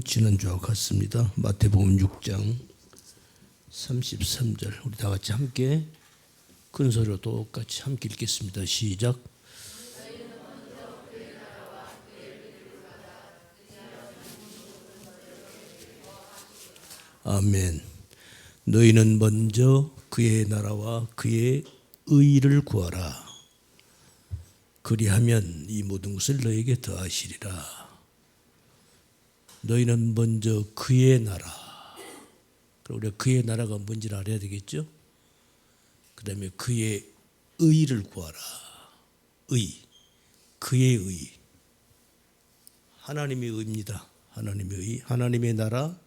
지난주와 같습니다. 마태복음 6장 33절 우리 다 같이 함께 큰 소리로 똑같이 함께 읽겠습니다. 시작. 아멘. 너희는 먼저 그의 나라와 그의 의를 구하라. 그리하면 이 모든 것을 너에게 더하시리라. 너희는 먼저 그의 나라. 우리가 그의 나라가 뭔지를 알아야 되겠죠. 그 다음에 그의 의를 구하라. 의, 그의 의. 하나님의 의입니다. 하나님의 의, 하나님의 나라,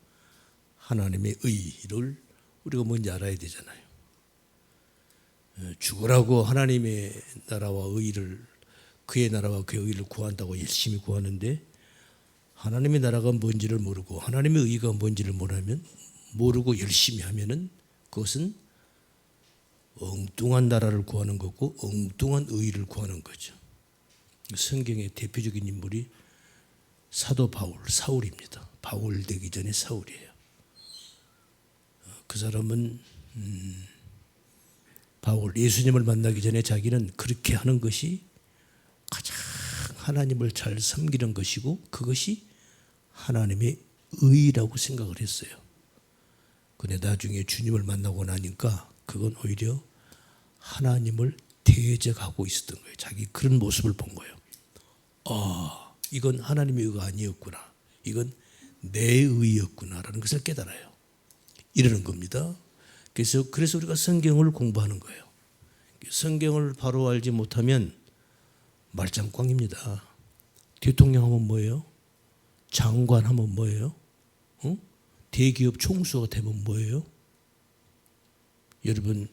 하나님의 의를 우리가 뭔지 알아야 되잖아요. 죽으라고 하나님의 나라와 의를, 그의 나라와 그의 의를 구한다고 열심히 구하는데 하나님의 나라가 뭔지를 모르고 하나님의 의가 뭔지를 모르고 열심히 하면은 그것은 엉뚱한 나라를 구하는 거고 엉뚱한 의를 구하는 거죠. 성경의 대표적인 인물이 사도 바울, 사울입니다. 바울 되기 전에 사울이에요. 그 사람은 바울, 예수님을 만나기 전에 자기는 그렇게 하는 것이 가장 하나님을 잘 섬기는 것이고 그것이 하나님의 의라고 생각을 했어요. 그런데 나중에 주님을 만나고 나니까 그건 오히려 하나님을 대적하고 있었던 거예요. 자기 그런 모습을 본 거예요. 이건 하나님의 의가 아니었구나. 이건 내 의였구나라는 것을 깨달아요. 이러는 겁니다. 그래서 우리가 성경을 공부하는 거예요. 성경을 바로 알지 못하면 말짱꽝입니다. 대통령 하면 뭐예요? 장관 하면 뭐예요? 대기업 총수가 되면 뭐예요? 여러분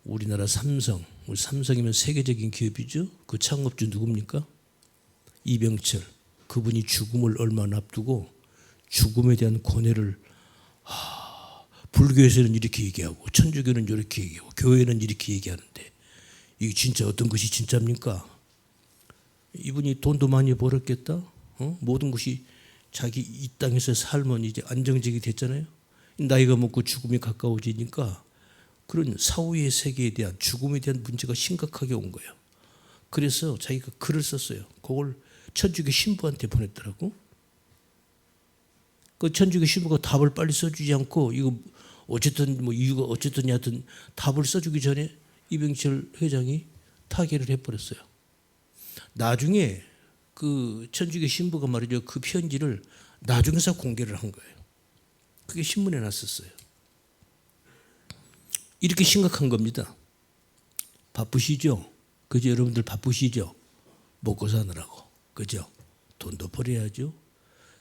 우리나라 삼성이면 세계적인 기업이죠. 그 창업주 누굽니까? 이병철. 그분이 죽음을 얼마 앞두고 죽음에 대한 고뇌를 불교에서는 이렇게 얘기하고 천주교는 이렇게 얘기하고 교회는 이렇게 얘기하는데 이게 진짜 어떤 것이 진짜입니까? 이분이 돈도 많이 벌었겠다. 모든 것이 자기 이 땅에서 살면 이제 안정적이 됐잖아요. 나이가 먹고 죽음이 가까워지니까 그런 사후의 세계에 대한 죽음에 대한 문제가 심각하게 온 거예요. 그래서 자기가 글을 썼어요. 그걸 천주교 신부한테 보냈더라고. 그 천주교 신부가 답을 빨리 써주지 않고 이거 어쨌든 뭐 이유가 어쨌든 여하튼 답을 써주기 전에 이병철 회장이 타계를 해버렸어요. 나중에 그 천주교 신부가 말이죠. 그 편지를 나중에서 공개를 한 거예요. 그게 신문에 났었어요. 이렇게 심각한 겁니다. 바쁘시죠? 그죠? 여러분들 바쁘시죠? 먹고 사느라고. 그죠? 돈도 벌어야죠.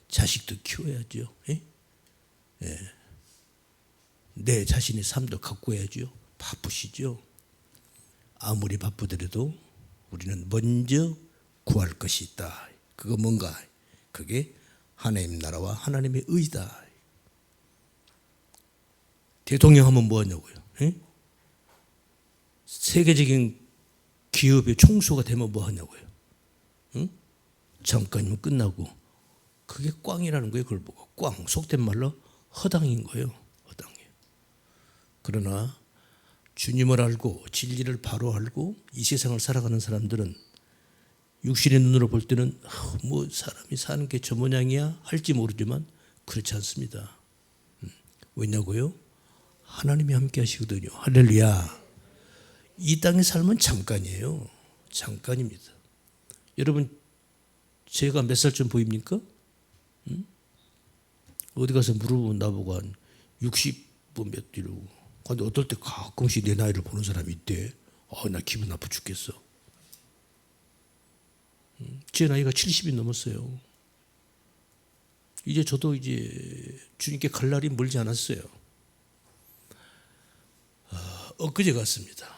자식도 키워야죠. 예? 예. 내 자신의 삶도 가꾸어야죠. 바쁘시죠? 아무리 바쁘더라도 우리는 먼저 구할 것이 있다. 그거 뭔가? 그게 하나님 나라와 하나님의 의다. 대통령 하면 뭐 하냐고요? 에? 세계적인 기업의 총수가 되면 뭐 하냐고요? 응? 잠깐이면 끝나고 그게 꽝이라는 거예요. 그걸 보고 꽝, 속된 말로 허당인 거예요. 허당이에요. 그러나 주님을 알고 진리를 바로 알고 이 세상을 살아가는 사람들은 육신의 눈으로 볼 때는 뭐 사람이 사는 게 저 모양이야 할지 모르지만 그렇지 않습니다. 왜냐고요? 하나님이 함께 하시거든요. 할렐루야. 이 땅의 삶은 잠깐이에요. 잠깐입니다. 여러분 제가 몇 살쯤 보입니까? 어디 가서 물어보면 나보고 한 60뭐 몇 뒤로. 근데 어떨 때 가끔씩 내 나이를 보는 사람이 있대. 나 기분 나빠 죽겠어. 제 나이가 70이 넘었어요. 이제 저도 이제 주님께 갈 날이 멀지 않았어요. 엊그제 같습니다.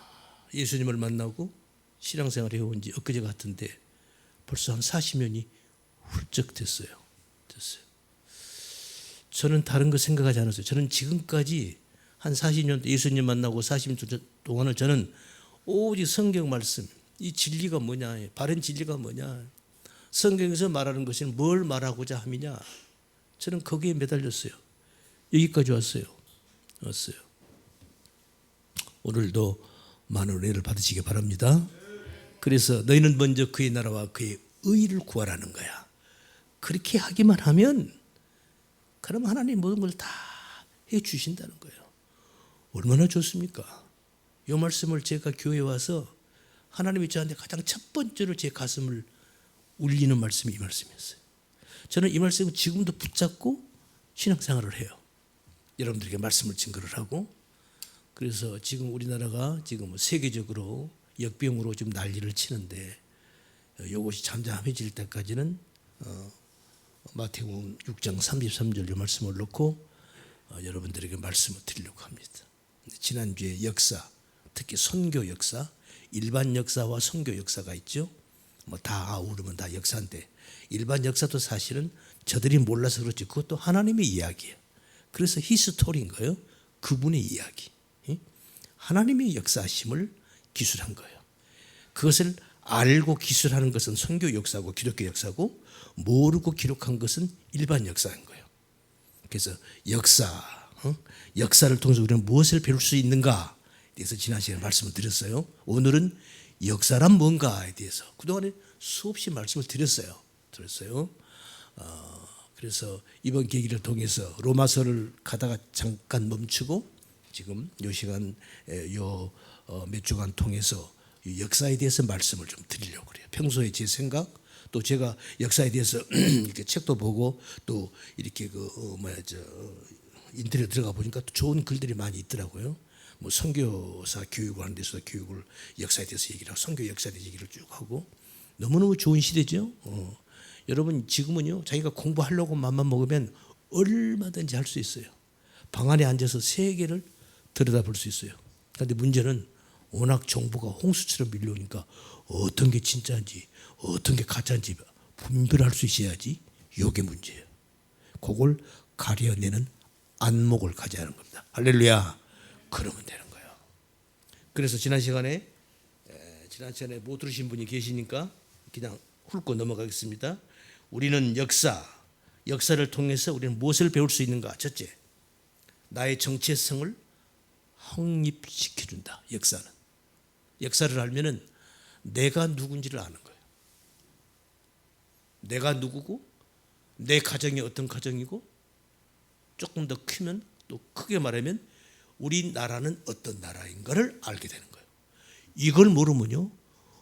예수님을 만나고 신앙생활 해온 지 엊그제 같은데 벌써 한 40년이 훌쩍 됐어요. 저는 다른 거 생각하지 않았어요. 저는 지금까지 한 40년 예수님 만나고 40년 동안을 저는 오직 성경 말씀 이 진리가 뭐냐, 바른 진리가 뭐냐, 성경에서 말하는 것은 뭘 말하고자 함이냐, 저는 거기에 매달렸어요. 여기까지 왔어요. 오늘도 많은 은혜를 받으시기 바랍니다. 그래서 너희는 먼저 그의 나라와 그의 의를 구하라는 거야. 그렇게 하기만 하면 그럼 하나님 모든 걸 다 해주신다는 거예요. 얼마나 좋습니까? 이 말씀을 제가 교회에 와서 하나님이 저한테 가장 첫 번째로 제 가슴을 울리는 말씀이 이 말씀이었어요. 저는 이 말씀을 지금도 붙잡고 신앙생활을 해요. 여러분들에게 말씀을 증거를 하고. 그래서 지금 우리나라가 지금 세계적으로 역병으로 좀 난리를 치는데 이것이 잠잠해질 때까지는 마태복음 6장 33절 이 말씀을 놓고 여러분들에게 말씀을 드리려고 합니다. 지난주에 역사, 특히 선교 역사, 일반 역사와 선교 역사가 있죠. 뭐 다 아우르면 다 역사인데 일반 역사도 사실은 저들이 몰라서 그렇지 그것도 하나님의 이야기예요. 그래서 히스토리인 거예요. 그분의 이야기. 하나님의 역사심을 기술한 거예요. 그것을 알고 기술하는 것은 선교 역사고 기독교 역사고 모르고 기록한 것은 일반 역사인 거예요. 그래서 역사를 통해서 우리는 무엇을 배울 수 있는가에 대해서 지난 시간에 말씀을 드렸어요. 오늘은 역사란 뭔가에 대해서 그동안에 수없이 말씀을 드렸어요. 그래서 이번 계기를 통해서 로마서를 가다가 잠깐 멈추고 지금 이 시간 몇 주간 통해서 역사에 대해서 말씀을 좀 드리려고 그래요. 평소에 제 생각 또 제가 역사에 대해서 이렇게 책도 보고 또 이렇게 인터넷 들어가 보니까 또 좋은 글들이 많이 있더라고요. 뭐 선교사 교육을 하는 데서 교육을 역사에 대해서 얘기를 하고 선교 역사에 대해서 얘기를 쭉 하고 너무너무 좋은 시대죠. 여러분 지금은요 자기가 공부하려고 맘만 먹으면 얼마든지 할 수 있어요. 방 안에 앉아서 세계를 들여다볼 수 있어요. 그런데 문제는 워낙 정보가 홍수처럼 밀려오니까 어떤 게 진짜인지 어떤 게 가짜인지 분별할 수 있어야지. 이게 문제예요. 그걸 가려내는 안목을 가져야 하는 겁니다. 할렐루야. 그러면 되는 거예요. 그래서 지난 시간에 못 들으신 분이 계시니까 그냥 훑고 넘어가겠습니다. 우리는 역사를 통해서 우리는 무엇을 배울 수 있는가? 첫째, 나의 정체성을 확립시켜준다. 역사를 알면은 내가 누군지를 아는 거예요. 내가 누구고 내 가정이 어떤 가정이고 조금 더 크면 또 크게 말하면 우리나라는 어떤 나라인가를 알게 되는 거예요. 이걸 모르면요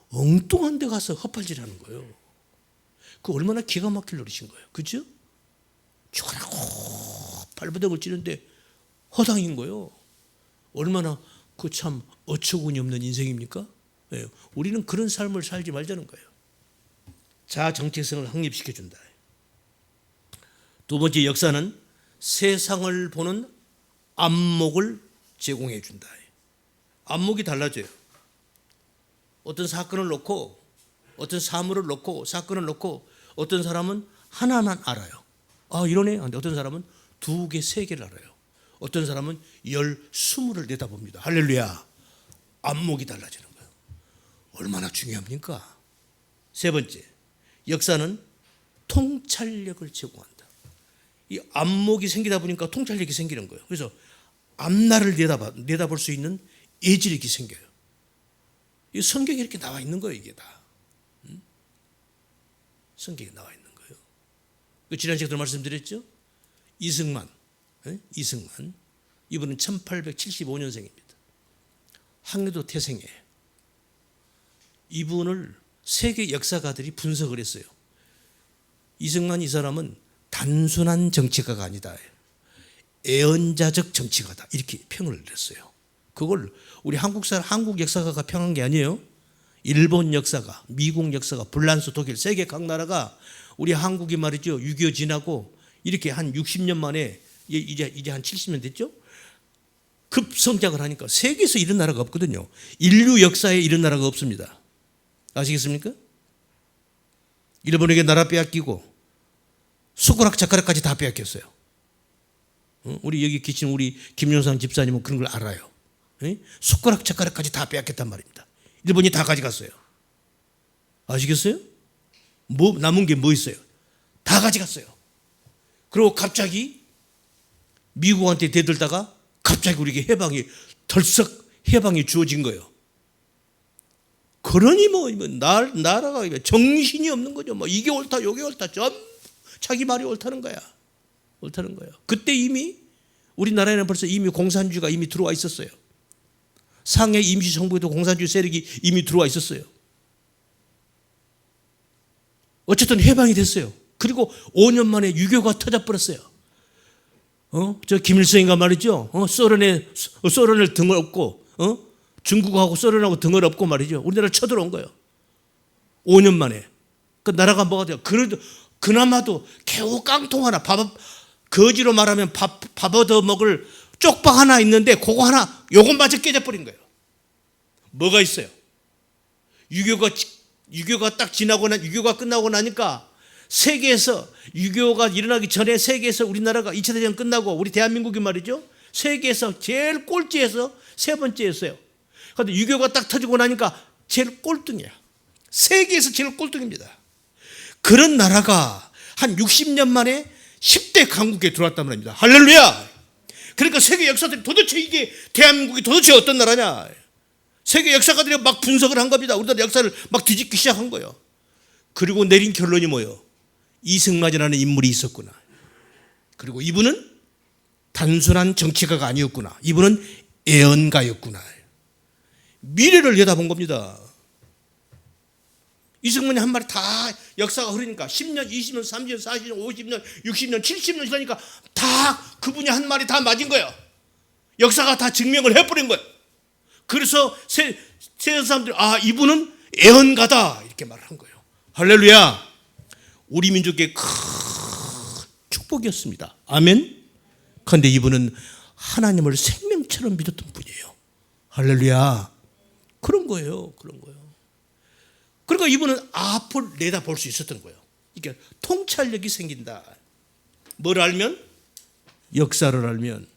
엉뚱한 데 가서 헛발질하는 거예요. 그 얼마나 기가 막힐 노릇인 거예요. 그죠? 죽으라고 발버둥을 찌는데 허당인 거예요. 얼마나 그 참 어처구니 없는 인생입니까? 네. 우리는 그런 삶을 살지 말자는 거예요. 자아 정체성을 확립시켜준다. 두 번째, 역사는 세상을 보는 안목을 제공해 준다. 안목이 달라져요. 어떤 사건을 놓고 어떤 사물을 놓고 사건을 놓고 어떤 사람은 하나만 알아요. 아 이러네. 어떤 사람은 두 개, 세 개를 알아요. 어떤 사람은 20를 내다봅니다. 할렐루야. 안목이 달라지는 거예요. 얼마나 중요합니까? 세 번째, 역사는 통찰력을 제공한다. 이 안목이 생기다 보니까 통찰력이 생기는 거예요. 그래서 앞날을 내다볼 수 있는 예지력이 생겨요. 이 성경에 이렇게 나와 있는 거예요. 이게 다 성경에 나와 있는 거예요. 지난 시간에 말씀드렸죠. 이승만 이분은 1875년생입니다. 항해도 태생이에요. 이분을 세계 역사가들이 분석을 했어요. 이승만 이 사람은 단순한 정치가가 아니다. 애언자적 정치가다. 이렇게 평을 냈어요. 그걸 우리 한국 역사가가 평한 게 아니에요. 일본 역사가, 미국 역사가, 불란서, 독일, 세계 각 나라가 우리 한국이 말이죠. 6.25 지나고 이렇게 한 60년 만에 이제 한 70년 됐죠. 급성장을 하니까 세계에서 이런 나라가 없거든요. 인류 역사에 이런 나라가 없습니다. 아시겠습니까? 일본에게 나라 빼앗기고 숟가락 젓가락까지 다 빼앗겼어요. 우리 여기 계신 우리 김용상 집사님은 그런 걸 알아요. 숟가락 젓가락까지 다 빼앗겼단 말입니다. 일본이 다 가져갔어요. 아시겠어요? 남은 게 뭐 있어요? 다 가져갔어요. 그리고 갑자기 미국한테 대들다가 갑자기 우리에게 덜썩 해방이 주어진 거예요. 그러니 나라가 정신이 없는 거죠. 이게 옳다, 이게 옳다. 전부 자기 말이 옳다는 거야. 옳다는 거예요. 그때 이미 우리나라에는 벌써 이미 공산주의가 이미 들어와 있었어요. 상해 임시정부에도 공산주의 세력이 이미 들어와 있었어요. 어쨌든 해방이 됐어요. 그리고 5년 만에 유교가 터져버렸어요. 저 김일성인가 말이죠. 소련을 등을 업고, 중국하고 소련하고 등을 업고 말이죠. 우리나라를 쳐들어온 거예요. 5년 만에. 그 나라가 뭐가 돼요? 그래도 그나마도 겨우 깡통 하나, 거지로 말하면 밥 얻어 먹을 쪽박 하나 있는데 그거 하나, 요것마저 깨져버린 거예요. 뭐가 있어요? 유교가 딱 유교가 끝나고 나니까 세계에서, 유교가 일어나기 전에 세계에서 우리나라가 2차 대전 끝나고 우리 대한민국이 말이죠, 세계에서 제일 꼴찌에서 세 번째였어요. 그런데 유교가 딱 터지고 나니까 제일 꼴등이야. 세계에서 제일 꼴등입니다. 그런 나라가 한 60년 만에 10대 강국에 들어왔단 말입니다. 할렐루야. 그러니까 세계 역사들이 도대체 이게 대한민국이 도대체 어떤 나라냐, 세계 역사가들이 막 분석을 한 겁니다. 우리나라 역사를 막 뒤집기 시작한 거예요. 그리고 내린 결론이 뭐예요? 이승만이라는 인물이 있었구나. 그리고 이분은 단순한 정치가가 아니었구나. 이분은 애언가였구나. 미래를 내다본 겁니다. 이승만이 한 말이 다 역사가 흐르니까 10년, 20년, 30년, 40년, 50년, 60년, 70년 지나니까 다 그분이 한 말이 다 맞은 거예요. 역사가 다 증명을 해버린 거예요. 그래서 세상 사람들이 이분은 애언가다 이렇게 말한 거예요. 할렐루야. 우리 민족의 큰 축복이었습니다. 아멘. 그런데 이분은 하나님을 생명처럼 믿었던 분이에요. 할렐루야. 그런 거예요. 그러니까 이분은 앞을 내다볼 수 있었던 거예요. 이게 통찰력이 생긴다. 뭘 알면? 역사를 알면.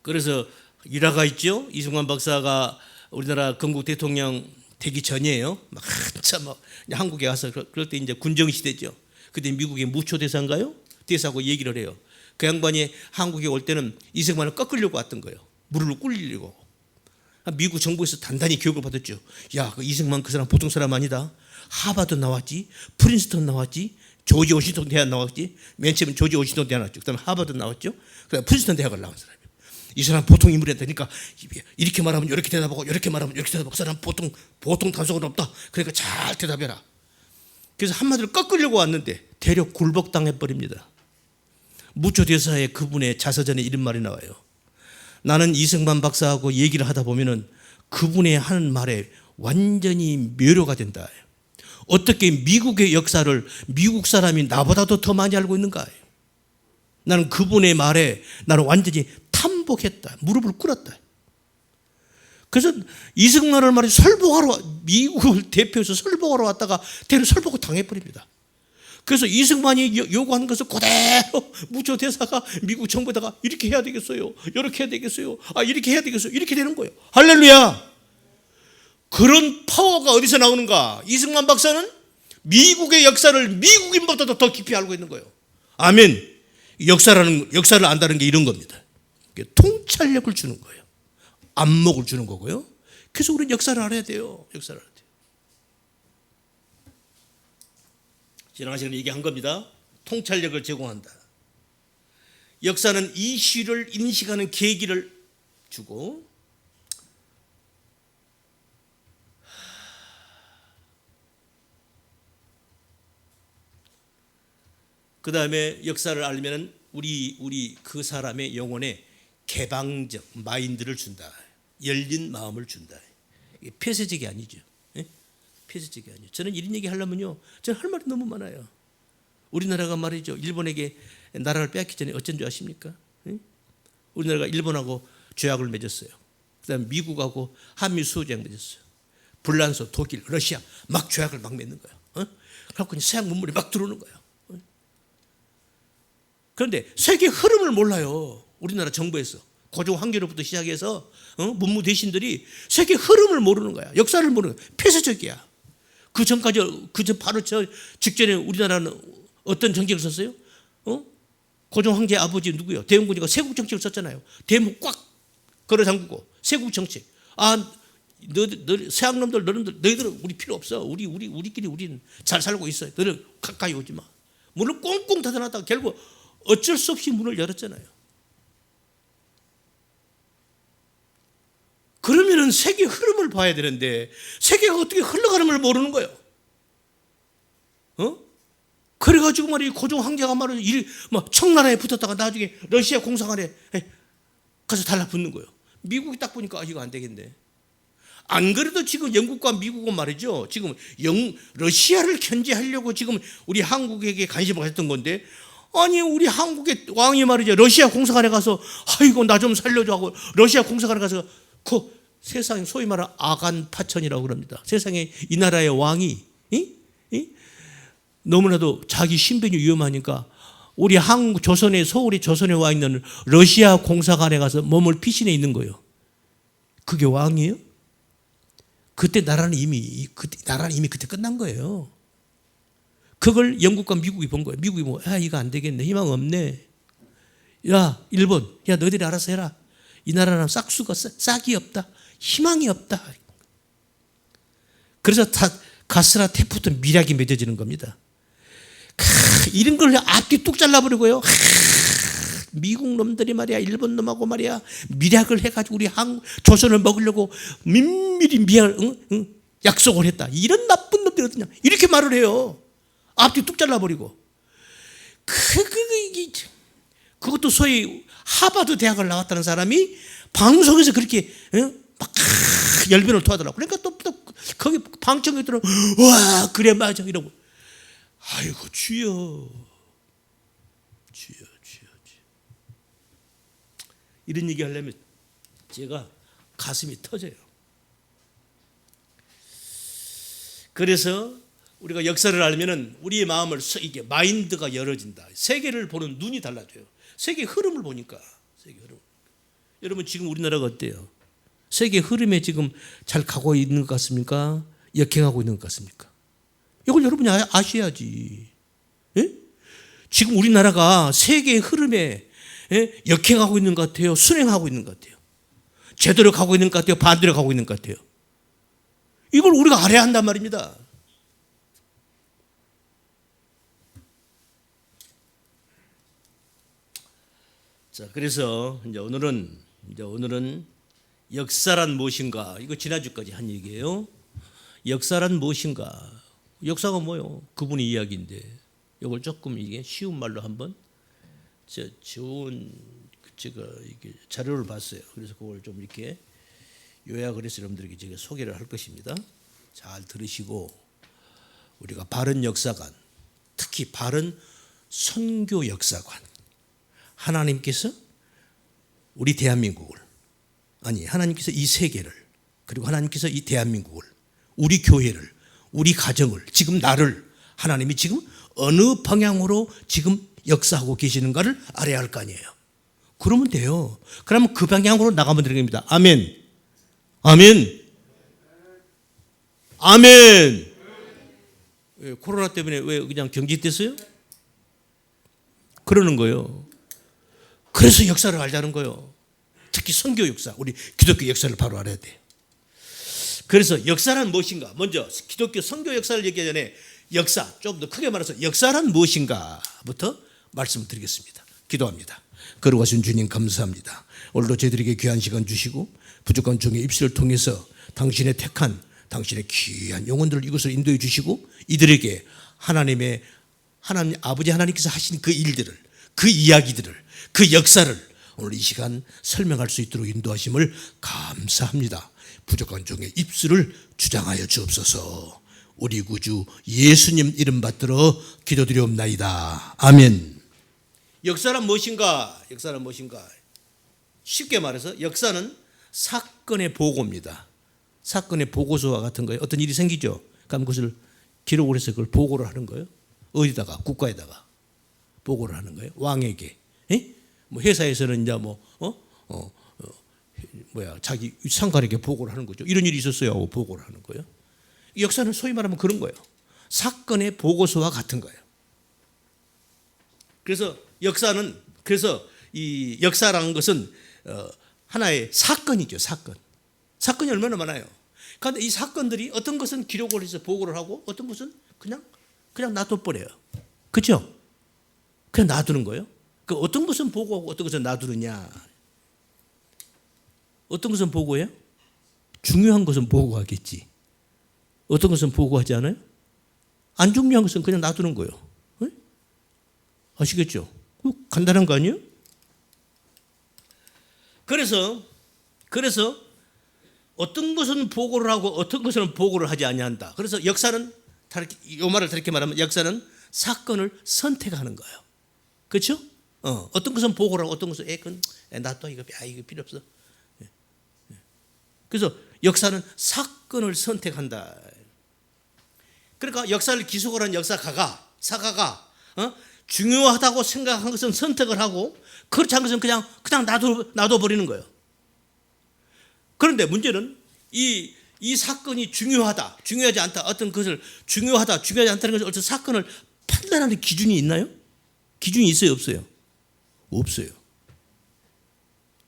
그래서 일화가 있죠. 이승만 박사가 우리나라 건국 대통령 되기 전이에요. 막 한참 한국에 와서, 그럴 때 이제 군정시대죠. 그때 미국의 무초대사인가요? 대사하고 얘기를 해요. 그 양반이 한국에 올 때는 이승만을 꺾으려고 왔던 거예요. 무릎을 꿇리려고. 미국 정부에서 단단히 교육을 받았죠. 야, 그 이승만 그 사람 보통 사람 아니다. 하버드 나왔지, 프린스턴 나왔지, 조지 워싱턴 대학 나왔지. 맨 처음에 조지 워싱턴 대학 나왔죠. 그다음에 하버드 나왔죠. 그다음에 프린스턴 대학을 나온 사람이에요. 이 사람 보통 인물이 되니까 이렇게 말하면 이렇게 대답하고, 이렇게 말하면 이렇게 대답하고, 그 사람 보통 단속은 없다. 그러니까 잘 대답해라. 그래서 한마디로 꺾으려고 왔는데 대략 굴복당해 버립니다. 무초대사의 그분의 자서전에 이런 말이 나와요. 나는 이승만 박사하고 얘기를 하다 보면은 그분의 하는 말에 완전히 묘료가 된다. 어떻게 미국의 역사를 미국 사람이 나보다도 더 많이 알고 있는가? 나는 그분의 말에 나는 완전히 탐복했다. 무릎을 꿇었다. 그래서 이승만을 말이 미국을 대표해서 설복하러 왔다가 대를 설복을 당해버립니다. 그래서 이승만이 요구하는 것을 그대로 무초대사가 미국 정부에다가 이렇게 해야 되겠어요, 이렇게 해야 되겠어요, 이렇게 해야 되겠어요, 이렇게 되는 거예요. 할렐루야. 그런 파워가 어디서 나오는가? 이승만 박사는 미국의 역사를 미국인보다도 더 깊이 알고 있는 거예요. 아멘. 역사를 안다는 게 이런 겁니다. 통찰력을 주는 거예요. 안목을 주는 거고요. 그래서 우리는 역사를 알아야 돼요. 역사를 알아야 돼요. 지난 시간에 얘기한 겁니다. 통찰력을 제공한다. 역사는 이슈를 인식하는 계기를 주고, 그 다음에 역사를 알면 우리 그 사람의 영혼에 개방적 마인드를 준다. 열린 마음을 준다. 이게 폐쇄적이 아니죠. 폐쇄적이 아니죠. 저는 이런 얘기 하려면요, 저는 할 말이 너무 많아요. 우리나라가 말이죠, 일본에게 나라를 빼앗기 전에 어쩐 줄 아십니까? 우리나라가 일본하고 조약을 맺었어요. 그다음에 미국하고 한미 수호조약 맺었어요. 불란서, 독일, 러시아 막 조약을 막 맺는 거예요. 그래갖고 서양 문물이 막 들어오는 거예요. 그런데 세계 흐름을 몰라요. 우리나라 정부에서 고종 황제로부터 시작해서 문무 대신들이 세계 흐름을 모르는 거야. 역사를 모르는 거야. 폐쇄적이야. 바로 저 직전에 우리나라는 어떤 정책을 썼어요? 고종 황제 아버지 누구요? 대웅군이가 세국 정책을 썼잖아요. 대문 꽉 걸어 잠그고 세국 정책. 너희들 서양놈들 너희들은 우리 필요 없어. 우리끼리 우리는 잘 살고 있어요. 너희들 가까이 오지 마. 문을 꽁꽁 닫아놨다가 결국 어쩔 수 없이 문을 열었잖아요. 그러면은 세계 흐름을 봐야 되는데 세계가 어떻게 흘러가는 걸 모르는 거예요. 그래가지고 말이 고종 황제가 말을 청나라에 붙었다가 나중에 러시아 공사관에 가서 달라붙는 거예요. 미국이 딱 보니까 이거 안 되겠네. 안 그래도 지금 영국과 미국은 말이죠. 지금 러시아를 견제하려고 지금 우리 한국에게 관심을 가졌던 건데, 아니 우리 한국의 왕이 말이죠. 러시아 공사관에 가서 아이고 나 좀 살려줘 하고 러시아 공사관에 가서 그 세상에 소위 말하는 아간 파천이라고 그럽니다. 세상에 이 나라의 왕이 너무나도 자기 신변이 위험하니까 우리 한국 조선의 서울의 조선에 와 있는 러시아 공사관에 가서 몸을 피신해 있는 거예요. 그게 왕이에요? 그때 나라는 이미 그때 끝난 거예요. 그걸 영국과 미국이 본 거예요. 미국이 이거 안 되겠네. 희망 없네. 야 일본, 야 너희들이 알아서 해라. 이 나라는 싹수가 싹이 없다. 희망이 없다. 그래서 가스라 테프부터 밀약이 맺어지는 겁니다. 이런 걸 앞뒤 뚝 잘라버리고요. 미국 놈들이 말이야, 일본 놈하고 말이야, 밀약을 해가지고 우리 조선을 먹으려고 민밀히 약속을 했다. 이런 나쁜 놈들이 어떠냐. 이렇게 말을 해요. 앞뒤 뚝 잘라버리고. 그것도 소위 하버드 대학을 나왔다는 사람이 방송에서 그렇게 막 열변을 토하더라고. 그러니까 또 거기 방청객 들은 와 그래 맞아 이러고. 아이고 주여 이런 얘기 하려면 제가 가슴이 터져요. 그래서 우리가 역사를 알면은 우리의 마음을 이게 마인드가 열어진다. 세계를 보는 눈이 달라져요. 세계 흐름을 보니까. 세계 흐름. 여러분 지금 우리나라가 어때요? 세계 흐름에 지금 잘 가고 있는 것 같습니까? 역행하고 있는 것 같습니까? 이걸 여러분이 아셔야지. 예? 지금 우리나라가 세계의 흐름에 역행하고 있는 것 같아요? 순행하고 있는 것 같아요? 제대로 가고 있는 것 같아요? 반대로 가고 있는 것 같아요? 이걸 우리가 알아야 한단 말입니다. 자, 그래서 이제 오늘은 역사란 무엇인가? 이거 지난주까지 한 얘기예요. 역사란 무엇인가? 역사가 뭐요? 그분의 이야기인데 이걸 조금 이게 쉬운 말로 한번 제가 이게 자료를 봤어요. 그래서 그걸 좀 이렇게 요약을 해서 여러분들에게 제가 소개를 할 것입니다. 잘 들으시고 우리가 바른 역사관, 특히 바른 선교 역사관, 하나님께서 우리 대한민국을 하나님께서 이 세계를 그리고 하나님께서 이 대한민국을 우리 교회를 우리 가정을 지금 나를 하나님이 지금 어느 방향으로 지금 역사하고 계시는가를 알아야 할 거 아니에요. 그러면 돼요. 그러면 그 방향으로 나가면 되는 겁니다. 아멘. 아멘. 아멘. 왜, 코로나 때문에 왜 그냥 경직됐어요? 그러는 거예요. 그래서 역사를 알자는 거예요. 특히 선교 역사, 우리 기독교 역사를 바로 알아야 돼요. 그래서 역사란 무엇인가? 먼저 기독교 선교 역사를 얘기하기 전에 역사, 좀 더 크게 말해서 역사란 무엇인가부터 말씀드리겠습니다. 기도합니다. 거룩하신 주님 감사합니다. 오늘도 저희들에게 귀한 시간 주시고 부족한 종의 입술을 통해서 당신의 택한 당신의 귀한 영혼들을 이곳으로 인도해 주시고 이들에게 하나님 아버지 하나님께서 하신 그 일들을, 그 이야기들을, 그 역사를 오늘 이 시간 설명할 수 있도록 인도하심을 감사합니다. 부족한 종의 입술을 주장하여 주옵소서. 우리 구주 예수님 이름 받들어 기도드리옵나이다. 아멘. 역사란 무엇인가? 역사란 무엇인가? 쉽게 말해서 역사는 사건의 보고입니다. 사건의 보고서와 같은 거예요. 어떤 일이 생기죠. 그럼 그것을 기록을 해서 그걸 보고를 하는 거예요. 어디다가? 국가에다가 보고를 하는 거예요. 왕에게. 뭐 회사에서는 이제 자기 상관에게 보고를 하는 거죠. 이런 일이 있었어요 하고 보고를 하는 거예요. 역사는 소위 말하면 그런 거예요. 사건의 보고서와 같은 거예요. 그래서 이 역사라는 것은 하나의 사건이죠. 사건이 얼마나 많아요. 그런데 이 사건들이 어떤 것은 기록을 해서 보고를 하고 어떤 것은 그냥 놔둬버려요. 그렇죠? 그냥 놔두는 거예요. 그 어떤 것은 보고하고 어떤 것은 놔두느냐. 어떤 것은 보고해요? 중요한 것은 보고하겠지. 어떤 것은 보고하지 않아요? 안 중요한 것은 그냥 놔두는 거예요. 네? 아시겠죠? 간단한 거 아니에요? 그래서 어떤 것은 보고를 하고 어떤 것은 보고를 하지 아니한다. 그래서 역사는 이 말을 다르게 말하면 역사는 사건을 선택하는 거예요. 그렇죠? 어떤 것은 보고를 하고 어떤 것은 그건 놔둬 이거 필요 없어. 그래서 역사는 사건을 선택한다. 그러니까 역사를 기록을 한 사가가 중요하다고 생각한 것은 선택을 하고 그렇지 않은 것은 그냥 놔둬버리는 거예요. 그런데 문제는 이 사건이 중요하지 않다. 어떤 것을 중요하지 않다는 것을 어떤 사건을 판단하는 기준이 있나요? 기준이 있어요, 없어요? 없어요.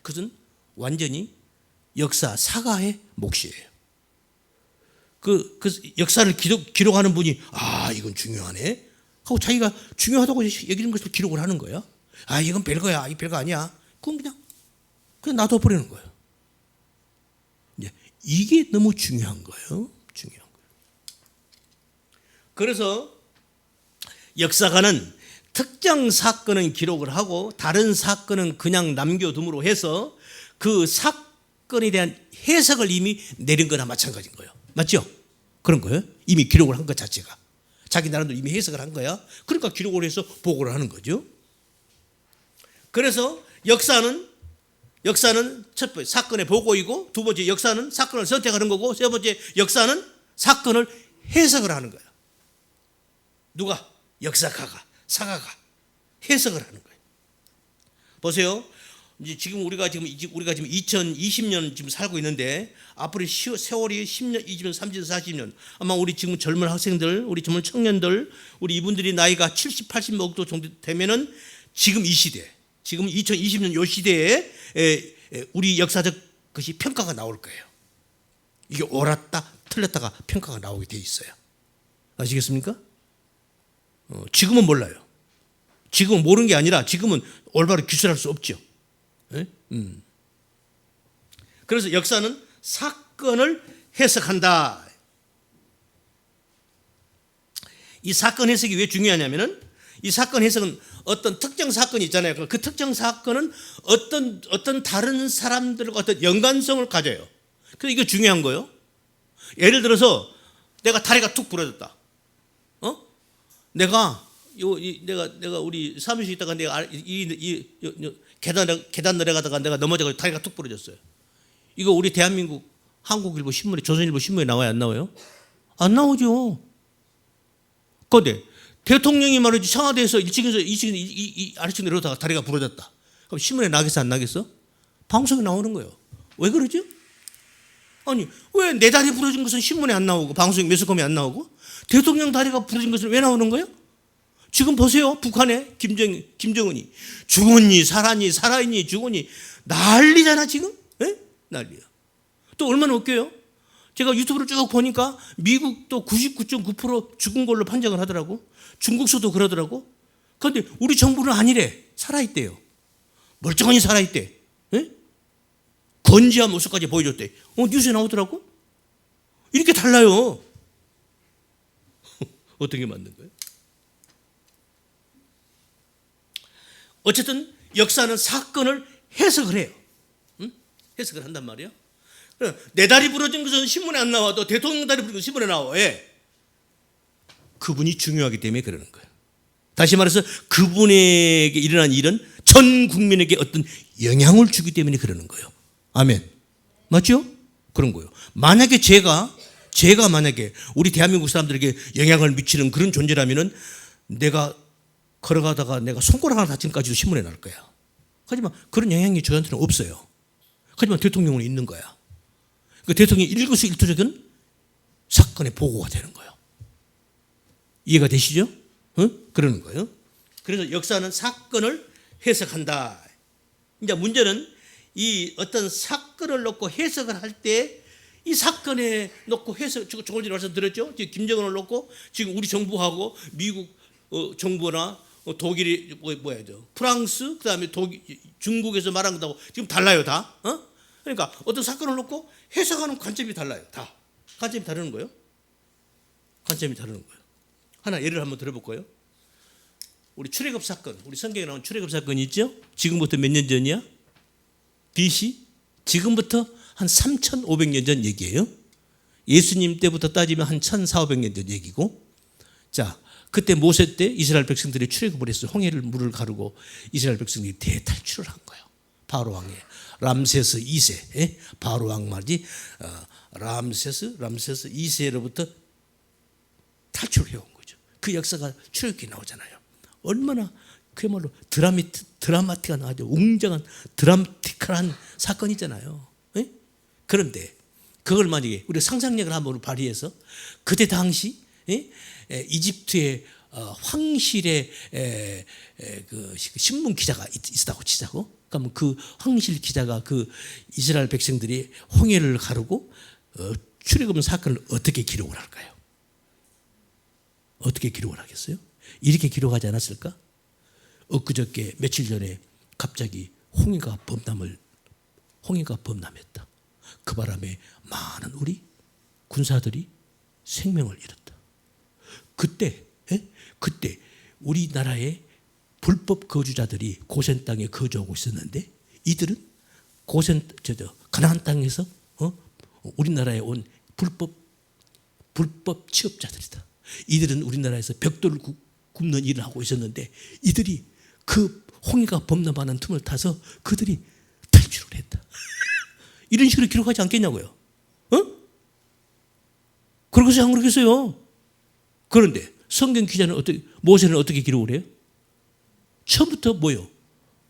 그것은 완전히 사가의 몫이에요. 그 역사를 기록하는 분이 이건 중요하네 하고 자기가 중요하다고 여기는 것을 기록을 하는 거야. 이건 별거야, 이 별거 아니야. 그건 그냥 놔둬버리는 거예요. 이게 너무 중요한 거예요. 그래서 역사가는 특정 사건은 기록을 하고 다른 사건은 그냥 남겨둠으로 해서 그 사건에 대한 해석을 이미 내린 거나 마찬가지인 거예요. 맞죠? 그런 거예요. 이미 기록을 한 것 자체가. 자기 나름대로 이미 해석을 한 거야. 그러니까 기록을 해서 보고를 하는 거죠. 그래서 역사는 첫 번째 사건의 보고이고, 두 번째 역사는 사건을 선택하는 거고, 세 번째 역사는 사건을 해석을 하는 거예요. 누가? 역사가가, 사가가 해석을 하는 거예요. 보세요. 지금 우리가 지금 2020년 지금 살고 있는데 앞으로 세월이 10년, 20년, 30년, 40년 아마 우리 지금 젊은 학생들, 우리 젊은 청년들, 우리 이분들이 나이가 70, 80명 정도 되면은 지금 이 시대, 지금 2020년 이 시대에 우리 역사적 것이 평가가 나올 거예요. 이게 옳았다, 틀렸다가 평가가 나오게 돼 있어요. 아시겠습니까? 지금은 몰라요. 지금은 모르는 게 아니라 지금은 올바로 규술할 수 없죠. 그래서 역사는 사건을 해석한다. 이 사건 해석이 왜 중요하냐면은 이 사건 해석은 어떤 특정 사건이 있잖아요. 그 특정 사건은 어떤 다른 사람들과 어떤 연관성을 가져요. 그래서 이게 중요한 거예요. 예를 들어서 내가 다리가 툭 부러졌다. 내가 우리 사무실에 있다가 내가 계단 내려가다가 내가 넘어져가지고 다리가 툭 부러졌어요. 이거 우리 대한민국 한국일보 신문에, 조선일보 신문에 나와요, 안 나와요? 안 나오죠. 그런데 대통령이 말이지 청와대에서 1층에서 2층 아래층 내려오다가 다리가 부러졌다. 그럼 신문에 나겠어, 안 나겠어? 방송에 나오는 거예요. 왜 그러죠? 아니, 왜 내 다리 부러진 것은 신문에 안 나오고 방송에 매스컴에 안 나오고 대통령 다리가 부러진 것은 왜 나오는 거예요? 지금 보세요. 북한에 김정은이 죽었니 살았니 살아있니 죽었니 난리잖아 지금. 에? 난리야. 또 얼마나 웃겨요. 제가 유튜브를 쭉 보니까 미국도 99.9% 죽은 걸로 판정을 하더라고. 중국서도 그러더라고. 그런데 우리 정부는 아니래. 살아있대요. 멀쩡하니 살아있대. 에? 건지한 모습까지 보여줬대. 뉴스에 나오더라고. 이렇게 달라요. 어떻게 만든 거예요? 어쨌든 역사는 사건을 해석을 해요. 해석을 한단 말이에요. 내 다리 부러진 것은 신문에 안 나와도 대통령 다리 부러진 것은 신문에 나와. 왜? 그분이 중요하기 때문에 그러는 거예요. 다시 말해서 그분에게 일어난 일은 전 국민에게 어떤 영향을 주기 때문에 그러는 거예요. 아멘. 맞죠? 그런 거예요. 만약에 제가 만약에 우리 대한민국 사람들에게 영향을 미치는 그런 존재라면은 내가 걸어가다가 내가 손가락 하나 다친까지도 신문에 날 거야. 하지만 그런 영향이 저한테는 없어요. 하지만 대통령은 있는 거야. 그 대통령이 일거수일투족은 사건의 보고가 되는 거예요. 이해가 되시죠? 그러는 거예요. 그래서 역사는 사건을 해석한다. 이제 문제는 이 어떤 사건을 놓고 해석을 할 때 이 사건에 놓고 해석, 조금 전에 말씀드렸죠. 지금 김정은을 놓고 지금 우리 정부하고 미국 정부나 독일이 프랑스, 그다음에 중국에서 말한 것하고 지금 달라요, 다. 그러니까 어떤 사건을 놓고 해석하는 관점이 달라요, 다. 관점이 다르는 거예요. 관점이 다르는 거예요. 하나 예를 한번 들어볼까요? 우리 출애굽 사건, 우리 성경에 나온 출애굽 사건이 있죠. 지금부터 몇 년 전이야? BC? 지금부터 한 3,500년 전 얘기예요. 예수님 때부터 따지면 한 1,400~500년 전 얘기고. 자, 그때 모세 때 이스라엘 백성들이 출애굽을 했어요. 홍해를 물을 가르고 이스라엘 백성들이 대탈출을 한 거예요. 바로 왕이 람세스 2세, 바로 왕 말이지. 람세스 2세로부터 탈출해 온 거죠. 그 역사가 출애굽기에 나오잖아요. 얼마나 그야말로 드라마틱한, 아주 웅장한 드라마틱한 사건이잖아요. 그런데 그걸 만약에 우리 상상력을 한번 발휘해서 그때 당시 이집트의 황실의 그 신문 기자가 있다고 치자고. 그러면 그 황실 기자가 그 이스라엘 백성들이 홍해를 가르고 출애굽 사건을 어떻게 기록을 할까요? 어떻게 기록을 하겠어요? 이렇게 기록하지 않았을까? 엊그저께 며칠 전에 갑자기 홍해가 범람했다. 그 바람에 많은 우리 군사들이 생명을 잃었다. 그때 우리나라의 불법 거주자들이 고센 땅에 거주하고 있었는데 이들은 가나안 땅에서 우리나라에 온 불법 취업자들이다. 이들은 우리나라에서 벽돌을 굽는 일을 하고 있었는데 이들이 그 홍해가 범람하는 틈을 타서 그들이 탈출을 했다. 이런 식으로 기록하지 않겠냐고요. 그러겠어요, 안 그러겠어요? 그런데 성경 기자는 모세는 어떻게 기록을 해요? 처음부터 뭐요?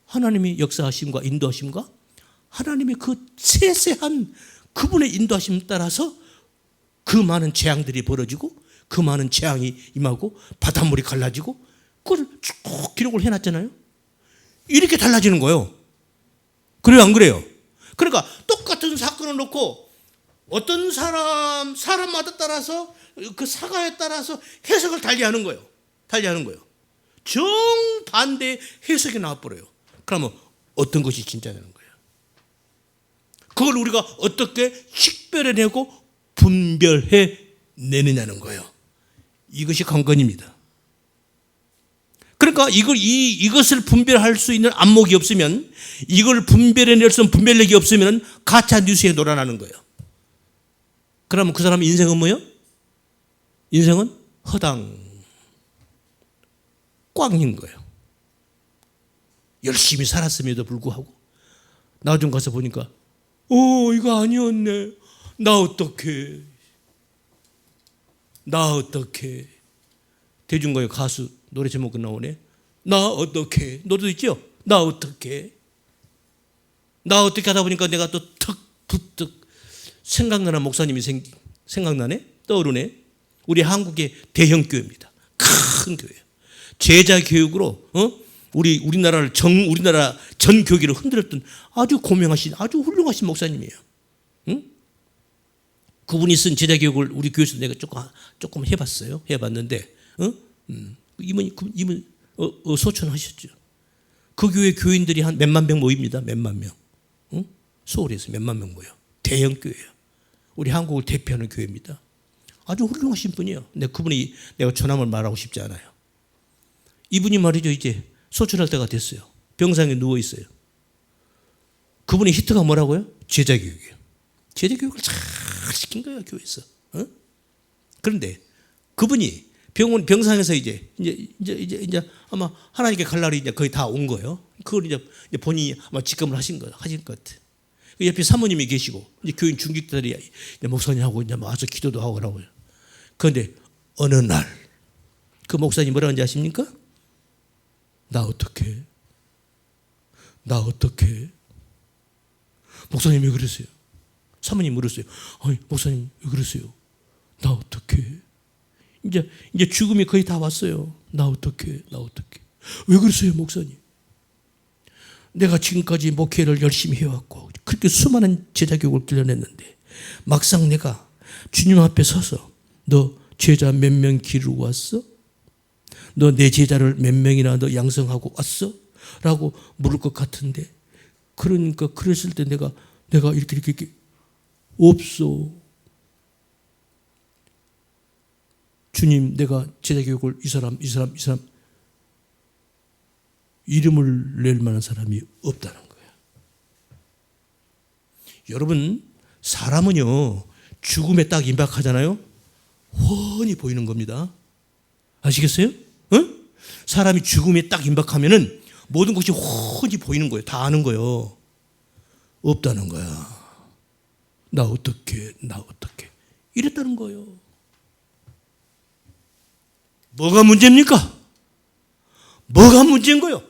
하나님의 역사하심과 인도하심과 하나님의 그 세세한 그분의 인도하심 따라서 그 많은 재앙들이 벌어지고 그 많은 재앙이 임하고 바닷물이 갈라지고 그걸 쭉 기록을 해놨잖아요. 이렇게 달라지는 거예요. 그래요, 안 그래요? 그러니까 똑같은 사건을 놓고 어떤 사람마다 따라서 그 사과에 따라서 해석을 달리하는 거예요. 정반대의 해석이 나와버려요. 그러면 어떤 것이 진짜냐는 거예요. 그걸 우리가 어떻게 식별해내고 분별해 내느냐는 거예요. 이것이 관건입니다. 그러니까 이것을 분별할 수 있는 안목이 없으면, 이걸 분별해낼 수 있는 분별력이 없으면 가짜 뉴스에 놀아나는 거예요. 그러면 그 사람의 인생은 뭐예요? 인생은 허당 꽝인 거예요. 열심히 살았음에도 불구하고 나중 가서 보니까 이거 아니었네. 나 어떡해. 대중가요 가수 노래 제목 나오네. 나 어떡해. 노래도 있죠? 나 어떡해. 하다 보니까 내가 또 부뜩 생각나는 목사님이 생각나네. 떠오르네. 우리 한국의 대형 교회입니다. 큰 교회예요. 제자 교육으로 우리나라 전 교계를 흔들었던 아주 고명하신, 아주 훌륭하신 목사님이에요. 그분이 쓴 제자 교육을 우리 교회에서 내가 조금 해봤는데, 이분 소천하셨죠. 그 교회 교인들이 한 몇만 명 모입니다. 몇만 명. 서울에서 몇만 명 모여. 대형 교회예요. 우리 한국을 대표하는 교회입니다. 아주 훌륭하신 분이에요. 내가 전함을 말하고 싶지 않아요. 이분이 말이죠, 이제 소천할 때가 됐어요. 병상에 누워 있어요. 그분의 히트가 뭐라고요? 제자 교육이에요. 제자 교육을 잘 시킨 거예요, 교회에서. 그런데 그분이 병상에서 이제 아마 하나님께 갈 날이 이제 거의 다 온 거예요. 그걸 이제 본인이 아마 직감을 하신 것 같아. 옆에 사모님이 계시고 이제 교인 중직자들이 목사님하고 이제 와서 기도도 하고 그러고요. 그런데 어느 날 그 목사님 뭐라 하는지 아십니까? 나 어떡해? 목사님 왜 그러세요? 사모님 물었어요. 목사님 왜 그러세요? 나 어떡해? 이제 죽음이 거의 다 왔어요. 나 어떡해? 왜 그러세요, 목사님? 내가 지금까지 목회를 열심히 해왔고 그렇게 수많은 제자 교육을 길러냈는데 막상 내가 주님 앞에 서서 너 제자 몇 명 기르고 왔어? 너 내 제자를 몇 명이나 너 양성하고 왔어? 라고 물을 것 같은데, 그러니까 그랬을 때 내가 이렇게 없어. 주님, 내가 제자 교육을 이 사람 이름을 낼 만한 사람이 없다는 거예요. 여러분, 사람은요 죽음에 딱 임박하잖아요. 훤히 보이는 겁니다. 아시겠어요? 어? 사람이 죽음에 딱 임박하면은 모든 것이 훤히 보이는 거예요. 다 아는 거예요. 없다는 거야. 나 어떻게 이랬다는 거예요. 뭐가 문제입니까? 뭐가 문제인 거예요?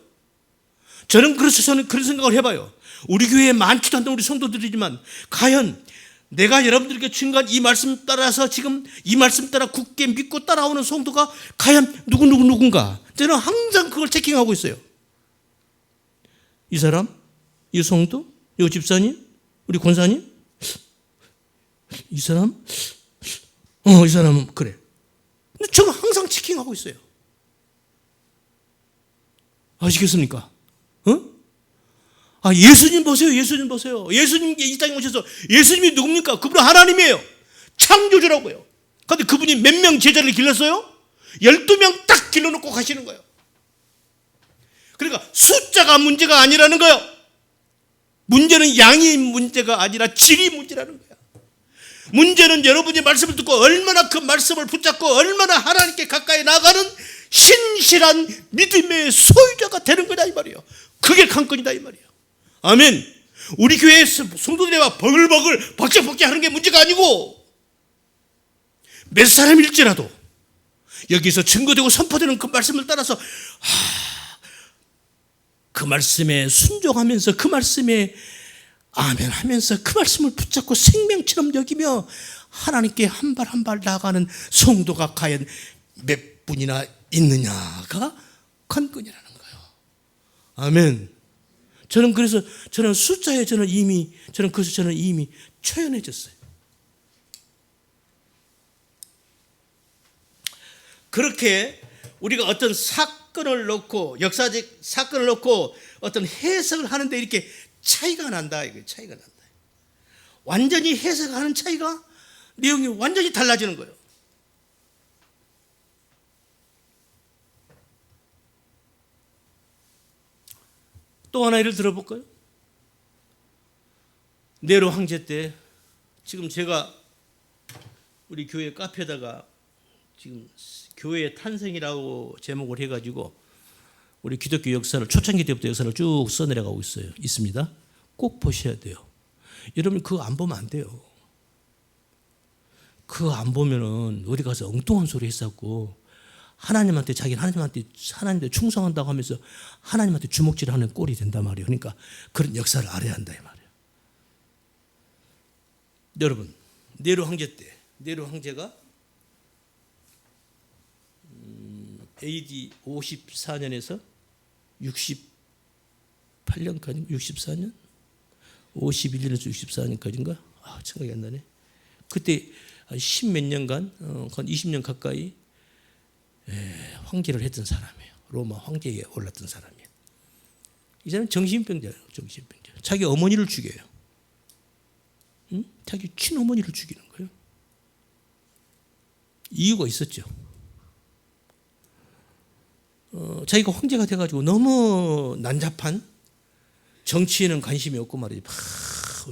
저는 그런 생각을 해봐요. 우리 교회에 많지도 않던 우리 성도들이지만 과연 내가 여러분들에게 증거한 이 말씀 따라서 지금 이 말씀 따라 굳게 믿고 따라오는 성도가 과연 누군가. 저는 항상 그걸 체킹하고 있어요. 이 사람, 이 성도, 이 집사님, 우리 권사님, 이 사람, 이 사람은 그래. 근데 저는 항상 체킹하고 있어요. 아시겠습니까? 예수님 보세요. 예수님 이 땅에 오셔서 예수님이 누굽니까? 그분은 하나님이에요. 창조주라고요. 그런데 그분이 몇 명 제자를 길렀어요? 12명 딱 길러놓고 가시는 거예요. 그러니까 숫자가 문제가 아니라는 거예요. 문제는 양이 문제가 아니라 질이 문제라는 거야. 문제는 여러분이 말씀을 듣고 얼마나 그 말씀을 붙잡고 얼마나 하나님께 가까이 나가는 신실한 믿음의 소유자가 되는 거다 이 말이에요. 그게 관건이다 이 말이에요. 아멘. 우리 교회 성도들이 막 버글버글 박자박자 하는 게 문제가 아니고, 몇 사람일지라도 여기서 증거되고 선포되는 그 말씀을 따라서 그 말씀에 순종하면서 그 말씀에 아멘하면서 그 말씀을 붙잡고 생명처럼 여기며 하나님께 한 발 한 발 나아가는 성도가 과연 몇 분이나 있느냐가 관건이라는 거예요. 아멘. 저는 숫자에 저는 이미 초연해졌어요. 그렇게 우리가 어떤 사건을 놓고, 역사적 사건을 놓고 어떤 해석을 하는데 이렇게 차이가 난다. 이게 차이가 난다. 완전히 해석하는 차이가, 내용이 완전히 달라지는 거예요. 또 하나 예를 들어볼까요? 네로 황제 때, 지금 제가 우리 교회 카페에다가 지금 교회의 탄생이라고 제목을 해가지고 우리 기독교 역사를, 초창기 때부터 역사를 쭉 써내려가고 있습니다. 꼭 보셔야 돼요. 여러분 그거 안 보면 안 돼요. 그거 안 보면은 어디 가서 엉뚱한 소리 했었고, 하나님한테 충성한다고 하면서 하나님한테 주먹질하는 꼴이 된단 말이에요. 그러니까 그런 역사를 알아야 한다 이 말이에요. 여러분, 네로 황제 때, 네로 황제가 AD 54년에서 68년까지, 64년? 51년에서 64년까지인가? 생각이 안 나네. 그때 10몇 년간, 한 20년 가까이 황제를 했던 사람이에요. 로마 황제에 올랐던 사람이에요. 이 사람은 정신병자예요. 정신병자. 자기 어머니를 죽여요. 응? 자기 친어머니를 죽이는 거예요. 이유가 있었죠. 자기가 황제가 돼가지고 너무 난잡한, 정치에는 관심이 없고 말이지.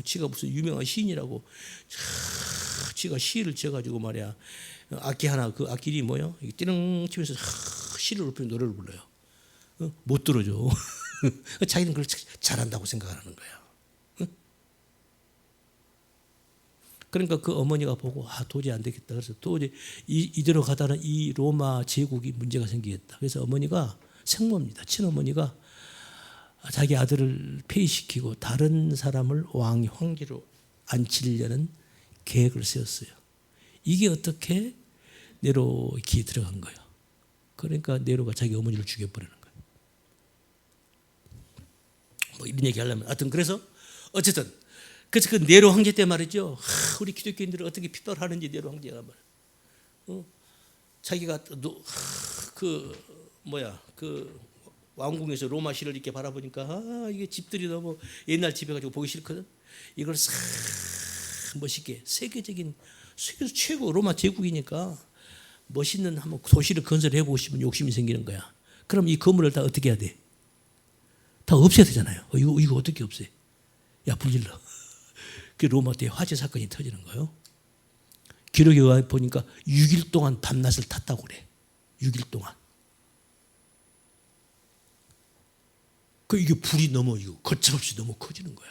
지가 무슨 유명한 시인이라고 지가 시를 지어가지고 말이야, 악기 하나, 그 악기 이름이 뭐예요? 띠릉 치면서 시를 높이는 노래를 불러요. 못 들어줘. 자기는 그걸 잘한다고 생각하는 거야. 그러니까 그 어머니가 보고 도저히 안 되겠다. 그래서 도저히 이대로 가다는 이 로마 제국이 문제가 생기겠다. 그래서 어머니가, 생모입니다, 친어머니가 자기 아들을 폐위시키고 다른 사람을 황제로 앉히려는 계획을 세웠어요. 이게 어떻게 네로 귀에 들어간 거예요. 그러니까 네로가 자기 어머니를 죽여버리는 거예요. 뭐 이런 얘기 하려면 하여튼 그래서 어쨌든 그래서 그 네로 황제 때 말이죠. 우리 기독교인들을 어떻게 핍박을 하는지 네로 황제가 자기가 그 왕궁에서 로마시를 이렇게 바라보니까 이게 집들이 너무 옛날 집에 가지고 보기 싫거든. 이걸 싹 멋있게 세계에서 최고 로마 제국이니까 멋있는 한번 도시를 건설해 보고 싶은 욕심이 생기는 거야. 그럼 이 건물을 다 어떻게 해야 돼? 다 없애야 되잖아요. 이거 어떻게 없애? 야, 불질러. 그 로마 때 화재 사건이 터지는 거예요. 기록에 보니까 6일 동안 밤낮을 탔다고 그래. 6일 동안. 이게 불이 너무 거침없이 너무 커지는 거야.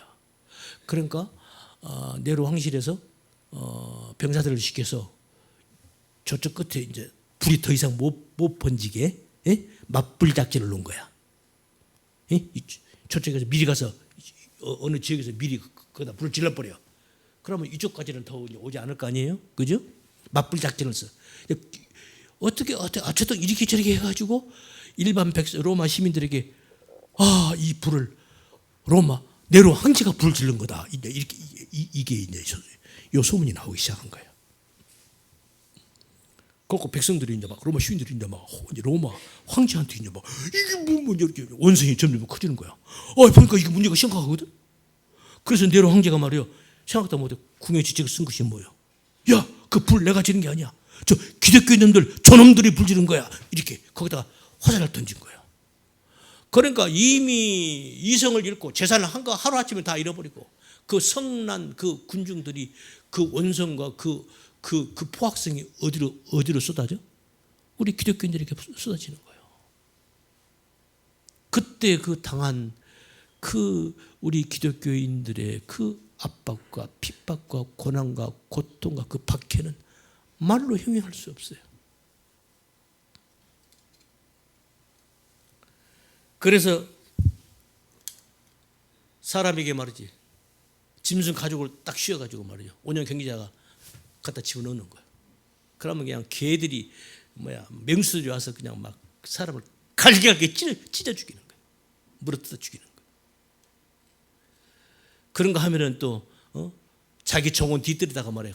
그러니까 네로 황실에서 병사들을 시켜서 저쪽 끝에 이제 불이 더 이상 못 번지게 맞불 작전을 놓은 거야. 저쪽에서 미리 가서 어느 지역에서 미리 거기다 불을 질러버려. 그러면 이쪽까지는 더 오지 않을 거 아니에요? 그죠? 맞불 작전을 써. 어떻게 이렇게 저렇게 해가지고 일반 로마 시민들에게 이 불을 네로 황제가 불 지른 거다. 이게 이제 요 소문이 나오기 시작한 거예요. 그리고 백성들이 이제 막 로마 시민들이 이제 막 로마 황제한테 이제 막 이게 뭐 이렇게 원성이 점점 커지는 거야. 보니까 이게 문제가 심각하거든. 그래서 네로 황제가 말이요, 생각도 못해 궁의 지책을 쓴 것이 뭐예요? 야, 그 불 내가 지른 게 아니야. 저 기독교인들 저놈들이 불 지른 거야. 이렇게 거기다가 화살을 던진 거야. 그러니까 이미 이성을 잃고 재산을 하루아침에 다 잃어버리고 그 성난 그 군중들이 그 원성과 그 포악성이 어디로 쏟아져? 우리 기독교인들에게 쏟아지는 거예요. 그때 그 당한 우리 기독교인들의 그 압박과 핍박과 고난과 고통과 그 박해는 말로 형용할 수 없어요. 그래서 사람에게 말이지 짐승 가죽을 딱 씌워가지고 말이죠. 5년 경기자가 갖다 집어넣는 거야. 그러면 그냥 개들이 맹수들이 와서 그냥 막 사람을 갈기갈기 찢어 죽이는 거야. 물어뜯어 죽이는 거야. 그런 거 하면은 또 자기 정원 뒤뜰에다가 말이야